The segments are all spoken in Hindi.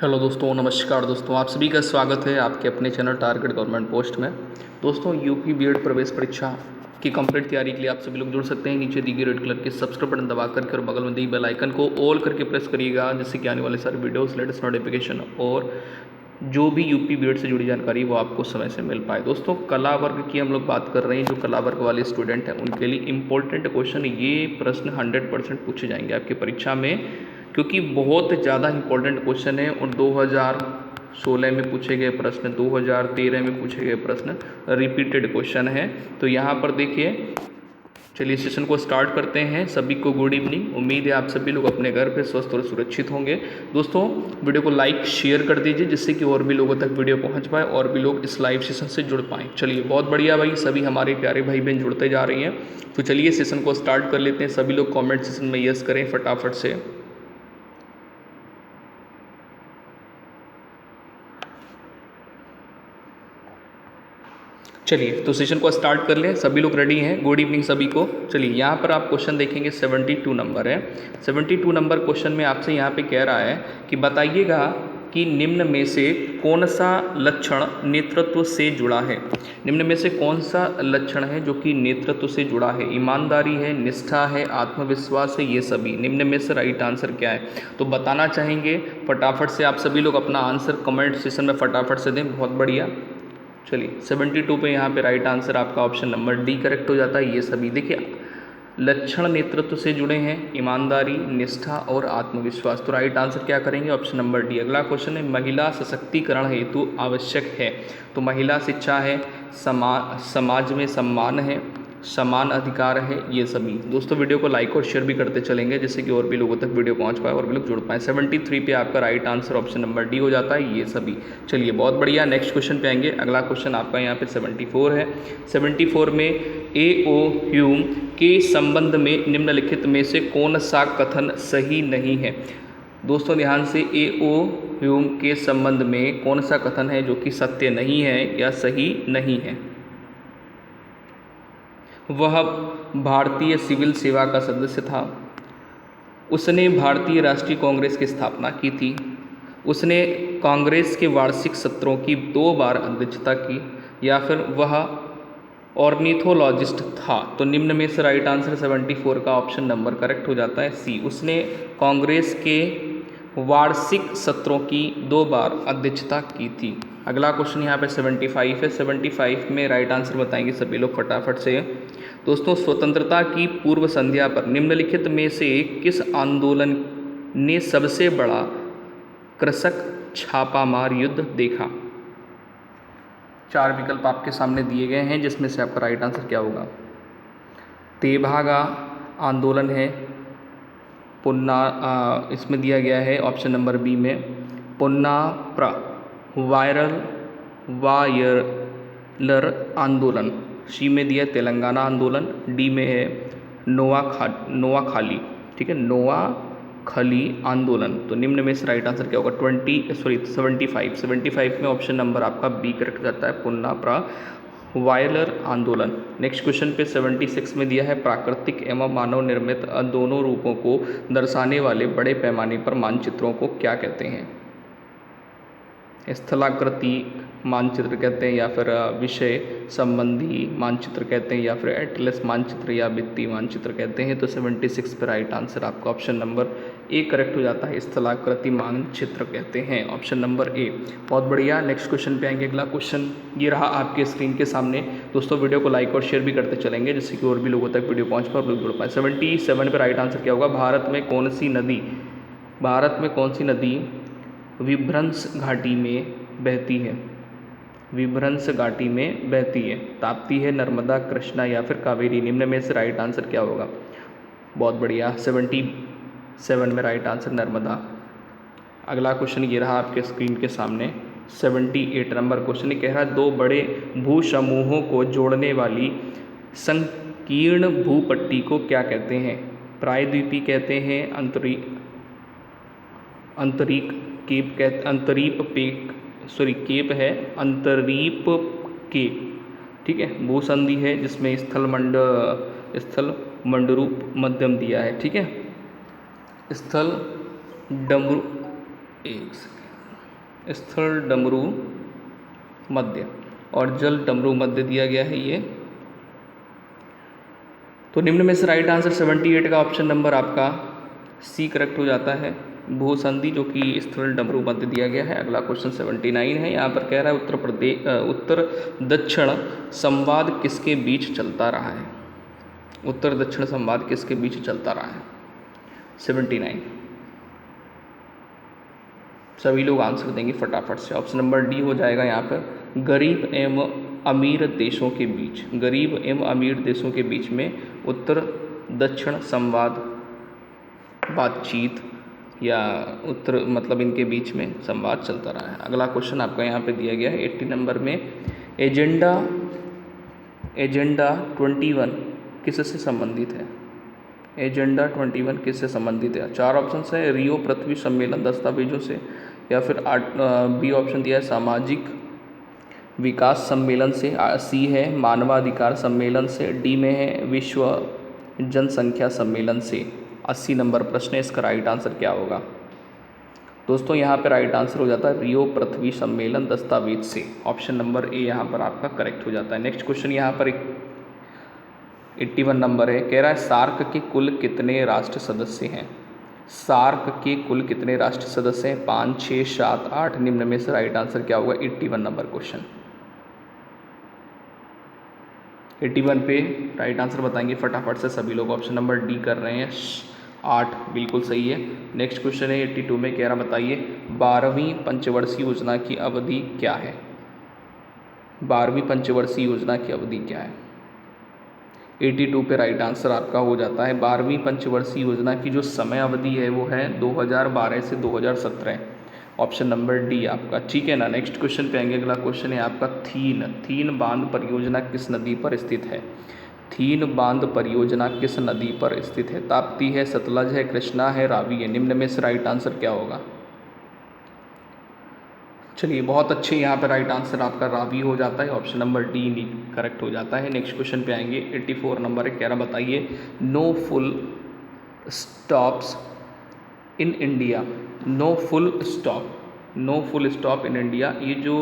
हेलो दोस्तों, नमस्कार दोस्तों, आप सभी का स्वागत है आपके अपने चैनल टारगेट गवर्नमेंट पोस्ट में। दोस्तों, यूपी बीएड प्रवेश परीक्षा की कंप्लीट तैयारी के लिए आप सभी लोग जुड़ सकते हैं। नीचे दी गई रेड कलर के सब्सक्राइब बटन दबा करके और बगल में दी बेल आइकन को ऑल करके प्रेस करिएगा, जिससे कि आने वाले सारे वीडियोस, लेटेस्ट नोटिफिकेशन और जो भी यूपी बीएड से जुड़ी जानकारी वो आपको समय से मिल पाए। दोस्तों, कला वर्ग की हम लोग बात कर रहे हैं। जो कला वर्ग वाले स्टूडेंट हैं उनके लिए इंपॉर्टेंट क्वेश्चन, ये प्रश्न 100% पूछे जाएंगे आपकी परीक्षा में, क्योंकि बहुत ज़्यादा इंपॉर्टेंट क्वेश्चन है। और 2016 में पूछे गए प्रश्न, 2013 में पूछे गए प्रश्न रिपीटेड क्वेश्चन है। तो यहाँ पर देखिए, चलिए सेशन को स्टार्ट करते हैं। सभी को गुड इवनिंग। उम्मीद है आप सभी लोग अपने घर पे स्वस्थ और सुरक्षित होंगे। दोस्तों, वीडियो को लाइक शेयर कर दीजिए, जिससे कि और भी लोगों तक वीडियो पहुंच पाए और भी लोग इस लाइव सेशन से जुड़ पाएँ। चलिए, बहुत बढ़िया भाई, सभी हमारे प्यारे भाई बहन जुड़ते जा रही हैं। तो चलिए सेशन को स्टार्ट कर लेते हैं। सभी लोग कॉमेंट सेशन में यस करें फटाफट से। चलिए, तो सेशन को स्टार्ट कर लें। सभी लोग रेडी हैं? गुड इवनिंग सभी को। चलिए, यहाँ पर आप क्वेश्चन देखेंगे, 72 नंबर है। 72 नंबर क्वेश्चन में आपसे यहाँ पे कह रहा है कि बताइएगा कि निम्न में से कौन सा लक्षण नेतृत्व से जुड़ा है। निम्न में से कौन सा लक्षण है जो कि नेतृत्व से जुड़ा है? ईमानदारी है, निष्ठा है, आत्मविश्वास है, ये सभी। निम्न में से राइट आंसर क्या है? तो बताना चाहेंगे फटाफट से आप सभी लोग अपना आंसर कमेंट सेशन में फटाफट से दें। बहुत बढ़िया। चलिए, 72 पे यहाँ पे राइट आंसर आपका ऑप्शन नंबर डी करेक्ट हो जाता है। ये सभी देखिए लक्षण नेतृत्व से जुड़े हैं, ईमानदारी, निष्ठा और आत्मविश्वास। तो राइट आंसर क्या करेंगे? Option number D. अगला क्वेश्चन है, महिला सशक्तिकरण हेतु आवश्यक है। तो महिला शिक्षा है, समाज में सम्मान है, समान अधिकार है, ये सभी। दोस्तों, वीडियो को लाइक और शेयर भी करते चलेंगे, जिससे कि और भी लोगों तक वीडियो पहुंच पाए और भी लोग जुड़ पाए। 73 पे आपका right answer option number D हो जाता है, ये सभी। चलिए, बहुत बढ़िया। नेक्स्ट क्वेश्चन पे आएंगे। अगला क्वेश्चन आपका यहाँ पे 74 है। 74 में ए.ओ. ह्यूम के संबंध में निम्नलिखित में से कौन सा कथन सही नहीं है? दोस्तों, ध्यान से, ए.ओ. ह्यूम के संबंध में कौन सा कथन है जो कि सत्य नहीं है या सही नहीं है? वह भारतीय सिविल सेवा का सदस्य था। उसने भारतीय राष्ट्रीय कांग्रेस की स्थापना की थी। उसने कांग्रेस के वार्षिक सत्रों की 2 बार अध्यक्षता की। या फिर वह ऑर्निथोलॉजिस्ट था। तो निम्न में से राइट आंसर 74 का ऑप्शन नंबर करेक्ट हो जाता है, सी। उसने कांग्रेस के वार्षिक सत्रों की 2 बार अध्यक्षता की थी। अगला क्वेश्चन यहाँ पे 75 है। 75 में राइट आंसर बताएंगे सभी लोग फटाफट से। दोस्तों, स्वतंत्रता की पूर्व संध्या पर निम्नलिखित में से किस आंदोलन ने सबसे बड़ा कृषक छापामार युद्ध देखा? 4 विकल्प आपके सामने दिए गए हैं, जिसमें से आपका राइट आंसर क्या होगा? तेभागा आंदोलन है, पुन्ना इसमें दिया गया है ऑप्शन नंबर बी में पुन्नाप्र वायलर आंदोलन। सी में दिया तेलंगाना आंदोलन। डी में है नोआखाली, ठीक है, नोआखली आंदोलन। तो निम्न में से राइट आंसर क्या होगा? 75 में ऑप्शन नंबर आपका बी करेक्ट जाता है, पुन्नाप्र वायलर आंदोलन। नेक्स्ट क्वेश्चन पे 76 में दिया है, प्राकृतिक एवं मानव निर्मित दोनों रूपों को दर्शाने वाले बड़े पैमाने पर मानचित्रों को क्या कहते हैं? स्थलाकृति मानचित्र कहते हैं, या फिर विषय संबंधी मानचित्र कहते हैं, या फिर एटलस मानचित्र या वित्तीय मानचित्र कहते हैं। तो 76 पर राइट आंसर आपका ऑप्शन नंबर ए करेक्ट हो जाता है, स्थलाकृति मानचित्र कहते हैं, ऑप्शन नंबर ए। बहुत बढ़िया। नेक्स्ट क्वेश्चन पे आएंगे। अगला क्वेश्चन ये रहा आपके स्क्रीन के सामने। दोस्तों, वीडियो को लाइक और शेयर भी करते चलेंगे, जिससे कि और भी लोगों तक वीडियो पहुँच पाए और लोग जुड़ पाए। 77 पर राइट आंसर क्या होगा? भारत में कौन सी नदी विभ्रंश घाटी में बहती है? विभ्रंश घाटी में बहती है। ताप्ती है, नर्मदा, कृष्णा या फिर कावेरी। निम्न में से राइट आंसर क्या होगा? बहुत बढ़िया। 77 में राइट आंसर नर्मदा। अगला क्वेश्चन ये रहा आपके स्क्रीन के सामने। 78 नंबर क्वेश्चन कह रहा है, 2 बड़े भू समूहों को जोड़ने वाली संकीर्ण भूपट्टी को क्या कहते हैं? प्रायद्वीपी कहते हैं, केप है, अंतरीप केप, ठीक है। भूसंधि है, जिसमें स्थल मंडरूप मध्यम दिया है, ठीक है। स्थल डमरू, एक सेकेंड, स्थल डमरू मध्य और जल डमरू मध्य दिया गया है ये। तो निम्न में से राइट आंसर 78 का ऑप्शन नंबर आपका सी करेक्ट हो जाता है, भूसंधि, जो कि स्थल डमरू मध्य दिया गया है। अगला क्वेश्चन 79 है, यहाँ पर कह रहा है उत्तर दक्षिण संवाद किसके बीच चलता रहा है? उत्तर दक्षिण संवाद किसके बीच चलता रहा है? 79 सभी लोग आंसर देंगे फटाफट से। ऑप्शन नंबर डी हो जाएगा यहाँ पर, गरीब एवं अमीर देशों के बीच, गरीब एवं अमीर देशों के बीच में उत्तर दक्षिण संवाद, बातचीत या उत्तर मतलब इनके बीच में संवाद चलता रहा है। अगला क्वेश्चन आपका यहाँ पे दिया गया है 80 नंबर में, एजेंडा 21 किससे संबंधित है? एजेंडा 21 किससे संबंधित है? 4 ऑप्शन है, रियो पृथ्वी सम्मेलन दस्तावेजों से, या फिर बी ऑप्शन दिया है सामाजिक विकास सम्मेलन से, सी है मानवाधिकार सम्मेलन से, डी में है विश्व जनसंख्या सम्मेलन से। 80 नंबर प्रश्न है, इसका राइट आंसर क्या होगा? दोस्तों यहाँ पे राइट आंसर हो जाता है रियो पृथ्वी सम्मेलन दस्तावेज से। ऑप्शन नंबर ए यहाँ पर आपका करेक्ट हो जाता है। नेक्स्ट क्वेश्चन यहाँ पर 81 नंबर है, कह रहा है सार्क के कुल कितने राष्ट्र सदस्य हैं? सार्क के कुल कितने राष्ट्र सदस्य हैं? 5, 6, 7, 8, निम्न में से राइट आंसर क्या होगा? 81 नंबर क्वेश्चन। 81 पे राइट आंसर बताएंगे फटाफट से सभी लोग। ऑप्शन नंबर डी कर रहे हैं, 8 बिल्कुल सही है। नेक्स्ट क्वेश्चन है 82 में, कह रहा बताइए 12वीं पंचवर्षीय योजना की अवधि क्या है? 12वीं पंचवर्षीय योजना की अवधि क्या है? 82 पे राइट आंसर आपका हो जाता है, 12वीं पंचवर्षीय योजना की जो समय अवधि है वो है 2012 से 2017। ऑप्शन नंबर डी आपका, ठीक है ना। नेक्स्ट क्वेश्चन पे आएंगे। अगला क्वेश्चन है आपका थीन बांध परियोजना किस नदी पर स्थित है? थीन बांध परियोजना किस नदी पर स्थित है? ताप्ती है, सतलज है, कृष्णा है, रावी है। निम्न में से राइट आंसर क्या होगा? चलिए बहुत अच्छे, यहाँ पर राइट आंसर आपका रावी हो जाता है। ऑप्शन नंबर डी करेक्ट हो जाता है। नेक्स्ट क्वेश्चन पे आएंगे 84 नंबर है, कह रहा बताइए no full stops in India, no full stop in India, ये जो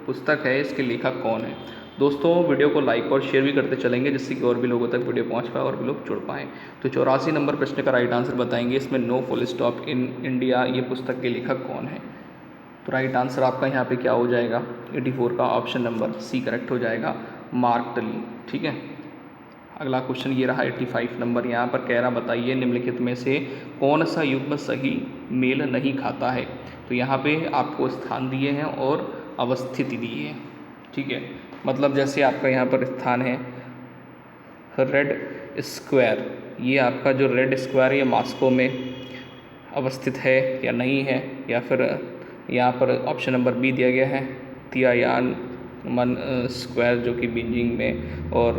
पुस्तक है इसके लेखक कौन है? दोस्तों वीडियो को लाइक और शेयर भी करते चलेंगे जिससे कि और भी लोगों तक वीडियो पहुंच पाए और भी लोग जुड़ पाएँ। तो 84 नंबर प्रश्न का राइट आंसर बताएंगे इसमें, no full stop in India, ये पुस्तक के लेखक कौन है? तो राइट आंसर आपका यहाँ पे क्या हो जाएगा? 84 का ऑप्शन नंबर सी करेक्ट हो जाएगा, मार्क टली। ठीक है, अगला क्वेश्चन ये रहा 85 नंबर, यहाँ पर कह रहा बताइए निम्नलिखित में से कौन सा युग्म सही मेल नहीं खाता है? तो यहाँ पे आपको स्थान दिए हैं और अवस्थिति दी है। ठीक है, मतलब जैसे आपका यहाँ पर स्थान है रेड स्क्वायर, ये आपका जो रेड स्क्वायर ये मॉस्को में अवस्थित है या नहीं है, या फिर यहाँ पर ऑप्शन नंबर बी दिया गया है तियानमन स्क्वायर जो कि बीजिंग में, और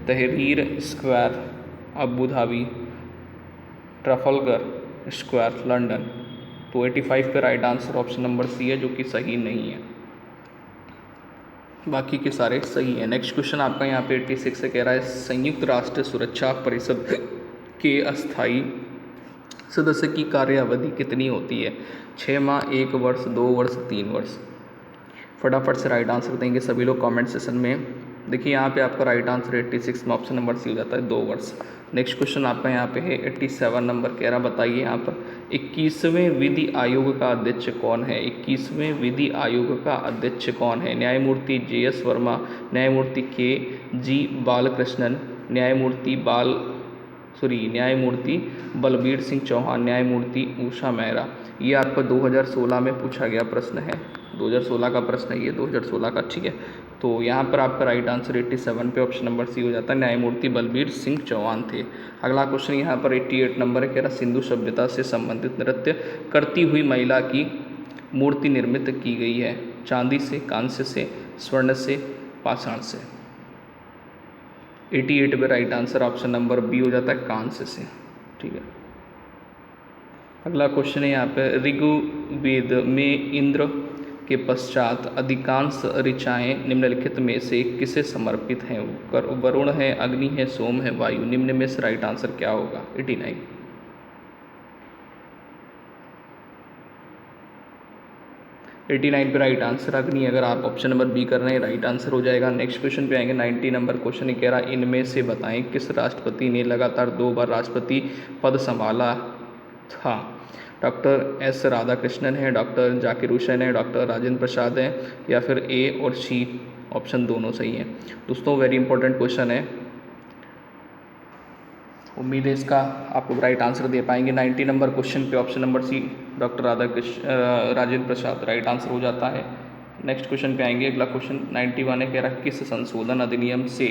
Tahrir Square Abu Dhabi, Trafalgar Square London. तो 85 पे right answer option number c है जो कि सही नहीं है, बाकी के सारे सही हैं। नेक्स्ट क्वेश्चन आपका यहाँ पे 86 से कह रहा है संयुक्त राष्ट्र सुरक्षा परिषद के अस्थायी सदस्य की कार्यावधि कितनी होती है? 6 माह, 1 वर्ष, 2 वर्ष, 3 वर्ष। फटाफट से राइट आंसर देंगे सभी लोग कमेंट सेशन में। देखिए यहाँ पे आपका राइट आंसर 86 में ऑप्शन नंबर सी हो जाता है, 2 वर्ष। नेक्स्ट क्वेश्चन आपका यहाँ पे है 87 नंबर, कह रहा बताइए यहाँ पर 21वें विधि आयोग का अध्यक्ष कौन है? 21वें विधि आयोग का अध्यक्ष कौन है? न्यायमूर्ति JS वर्मा, न्यायमूर्ति KG बालकृष्णन, न्यायमूर्ति बलबीर सिंह चौहान, न्यायमूर्ति उषा मेहरा। ये आपका 2016 में पूछा गया प्रश्न है, 2016 का प्रश्न है ये, 2016 का। ठीक है, तो यहाँ पर आपका राइट आंसर 87 पे ऑप्शन नंबर सी हो जाता है, न्यायमूर्ति बलबीर सिंह चौहान थे। अगला क्वेश्चन यहाँ पर 88 नंबर है, कह रहा सिंधु सभ्यता से संबंधित नृत्य करती हुई महिला की मूर्ति निर्मित की गई है? चांदी से, कांस्य से, स्वर्ण से, पाषाण से। 88 पे right answer option number b हो जाता है, कांस्य से। ठीक है, अगला क्वेश्चन है यहाँ पे ऋग्वेद में इंद्र के पश्चात अधिकांश ऋचाएँ निम्नलिखित में से किसे समर्पित हैं? वरुण है, अग्नि है, सोम है, वायु। निम्न में से राइट आंसर क्या होगा? 89। 89 पे राइट आंसर अग्नि, अगर आप ऑप्शन नंबर बी कर रहे हैं राइट आंसर हो जाएगा। नेक्स्ट क्वेश्चन पे आएंगे 90 नंबर क्वेश्चन। ये कह रहा इनमें से बताएं किस राष्ट्रपति ने लगातार 2 बार राष्ट्रपति पद संभाला था। डॉक्टर एस राधाकृष्णन है, डॉक्टर जाकिर हुसैन है, डॉक्टर राजेंद्र प्रसाद है, या फिर ए और सी ऑप्शन दोनों सही है। दोस्तों वेरी इंपॉर्टेंट क्वेश्चन है, उम्मीद है इसका आप लोग राइट आंसर दे पाएंगे। 90 नंबर क्वेश्चन पे option number C doctor Rajendra Prasad right answer हो जाता है। नेक्स्ट क्वेश्चन पे आएंगे, अगला क्वेश्चन 91 है, कह रहा किस संशोधन अधिनियम से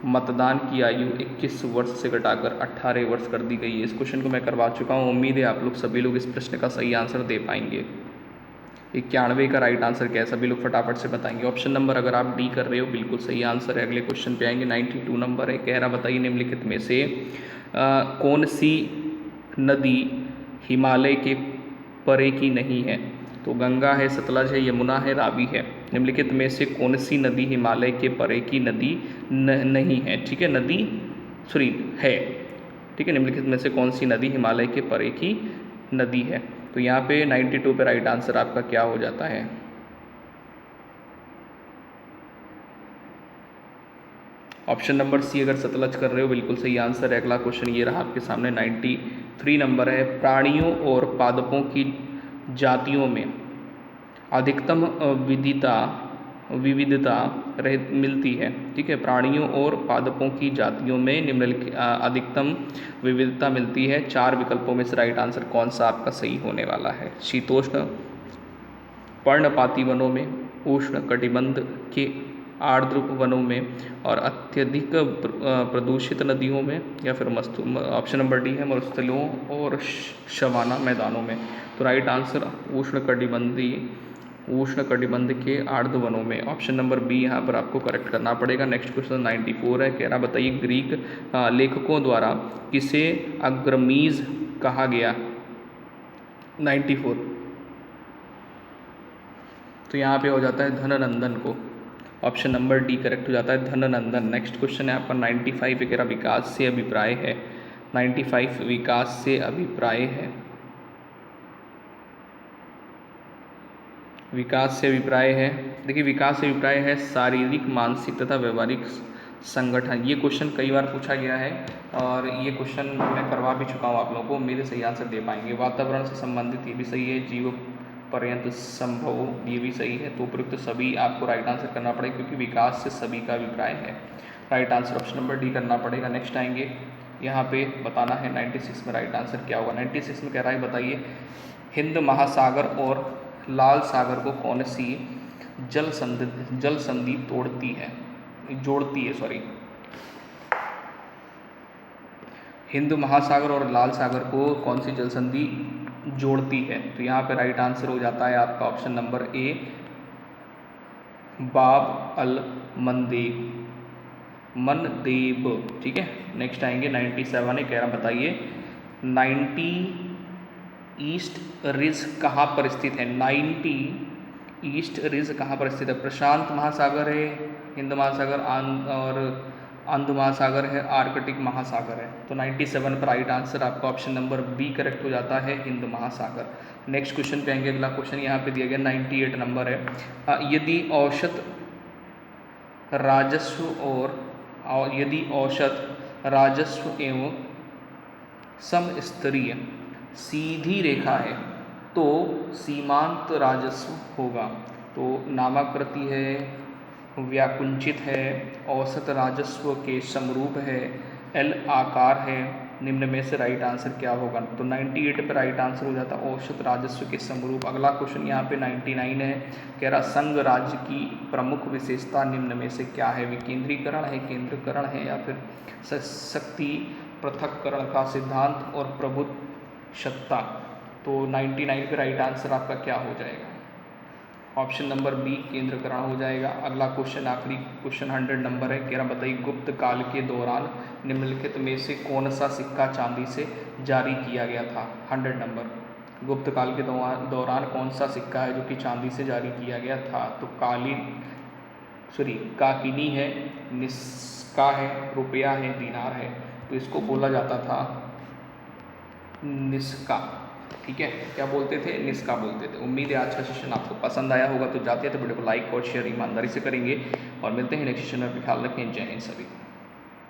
मतदान की आयु 21 वर्ष से घटाकर 18 वर्ष कर दी गई है। इस क्वेश्चन को मैं करवा चुका हूँ, उम्मीद है आप लोग सभी लोग इस प्रश्न का सही आंसर दे पाएंगे। 91 का राइट आंसर क्या है, सभी लोग फटाफट से बताएंगे। ऑप्शन नंबर अगर आप डी कर रहे हो बिल्कुल सही आंसर है। अगले क्वेश्चन पे आएंगे 92 नंबर है, कह रहा बताइए निम्नलिखित में से कौन सी नदी हिमालय के परे की नहीं है। तो गंगा है, सतलज है, यमुना है, रावी है। निम्नलिखित में से कौन सी नदी हिमालय के परे की नदी नहीं है। ठीक है, नदी सॉरी है। ठीक है, निम्नलिखित में से कौन सी नदी हिमालय के परे की नदी है। तो यहाँ पे 92 पे राइट आंसर आपका क्या हो जाता है, ऑप्शन नंबर सी अगर सतलज कर रहे हो बिल्कुल सही आंसर है। अगला क्वेश्चन ये रहा आपके सामने 93 नंबर है, प्राणियों और पादपों की जातियों में अधिकतम विविधता मिलती है। ठीक है, प्राणियों और पादपों की जातियों में निम्नलिखित अधिकतम विविधता मिलती है। 4 विकल्पों में से राइट आंसर कौन सा आपका सही होने वाला है। शीतोष्ण पर्णपाती वनों में, उष्ण कटिबंध के आर्द्र वनों में, और अत्यधिक प्रदूषित नदियों में, या फिर ऑप्शन नंबर डी है मरुस्थलों और शवाना मैदानों में। तो राइट आंसर उष्ण कटिबंध के आर्द्र वनों में, ऑप्शन नंबर बी यहाँ पर आपको करेक्ट करना पड़ेगा। नेक्स्ट क्वेश्चन 94 है, कह रहा बताइए ग्रीक लेखकों द्वारा किसे अग्रमीज कहा गया। 94 तो यहाँ पे हो जाता है धननंदन को, ऑप्शन नंबर डी करेक्ट हो जाता है धननंदन। नेक्स्ट क्वेश्चन है आपका 95 वगैरह विकास से अभिप्राय है। 95 विकास से अभिप्राय है, विकास से अभिप्राय है। देखिए विकास से अभिप्राय है शारीरिक, मानसिक तथा व्यवहारिक संगठन। ये क्वेश्चन कई बार पूछा गया है और ये क्वेश्चन मैं करवा भी चुका हूँ आप लोगों को, मेरे सही आंसर दे पाएंगे। वातावरण से संबंधित ये भी सही है, जीव पर्यंत संभव ये भी सही है। तो उपयुक्त सभी आपको राइट आंसर करना पड़ेगा क्योंकि विकास से सभी का अभिप्राय है। Right answer option number D करना पड़ेगा। नेक्स्ट आएंगे, यहाँ पे बताना है 96 में राइट आंसर क्या होगा। 96 में कह रहा है बताइए हिंद महासागर और लाल सागर को कौन सी जल संधि जोड़ती है सॉरी, हिंद महासागर और लाल सागर को कौन सी जल संधि जोड़ती है। तो यहाँ पे राइट आंसर हो जाता है आपका ऑप्शन नंबर ए बाब अल मनदेब। ठीक है, नेक्स्ट आएंगे 97 है, कह रहा बताइए 90 ईस्ट रिज कहाँ पर स्थित है। 90 ईस्ट रिज कहाँ पर स्थित है। प्रशांत महासागर है, हिंद महासागर और अंध महासागर है, आर्कटिक महासागर है। तो 97 पर राइट आंसर आपका ऑप्शन नंबर बी करेक्ट हो जाता है, हिंद महासागर। नेक्स्ट क्वेश्चन पे आएंगे, अगला क्वेश्चन यहाँ पे दिया गया 98 नंबर है, यदि औसत राजस्व एवं समस्तरीय सीधी रेखा है तो सीमांत राजस्व होगा। तो नामाकृति है, व्याकुंचित है, औसत राजस्व के समरूप है, एल आकार है, निम्न में से राइट आंसर क्या होगा। तो 98 पर राइट आंसर हो जाता है औसत राजस्व के समरूप। अगला क्वेश्चन यहाँ पे 99 है, कह रहा संघ राज्य की प्रमुख विशेषता निम्न में से क्या है। विकेंद्रीकरण है, केंद्रीकरण है, या फिर शक्ति पृथक्करण का सिद्धांत और प्रभुत्वशत्ता। तो 99 पे राइट आंसर आपका क्या हो जाएगा, ऑप्शन नंबर बी केंद्रीकरण हो जाएगा। अगला क्वेश्चन आखिरी क्वेश्चन 100 नंबर है, कह रहा बताइए गुप्त काल के दौरान निम्नलिखित में से कौन सा सिक्का चांदी से जारी किया गया था। 100 नंबर, गुप्त काल के दौरान कौन सा सिक्का है जो कि चांदी से जारी किया गया था। तो काकिनी है, निस्का है, रुपया है, दीनार है। तो इसको बोला जाता था निस्का। ठीक है, क्या बोलते थे, निस्का बोलते थे। उम्मीद है आज का सेशन आपको पसंद आया होगा, तो जाते हैं तो वीडियो को लाइक और शेयर ईमानदारी से करेंगे और मिलते हैं नेक्स्ट सेशन में। ख्याल रखें, जय हिंद सभी।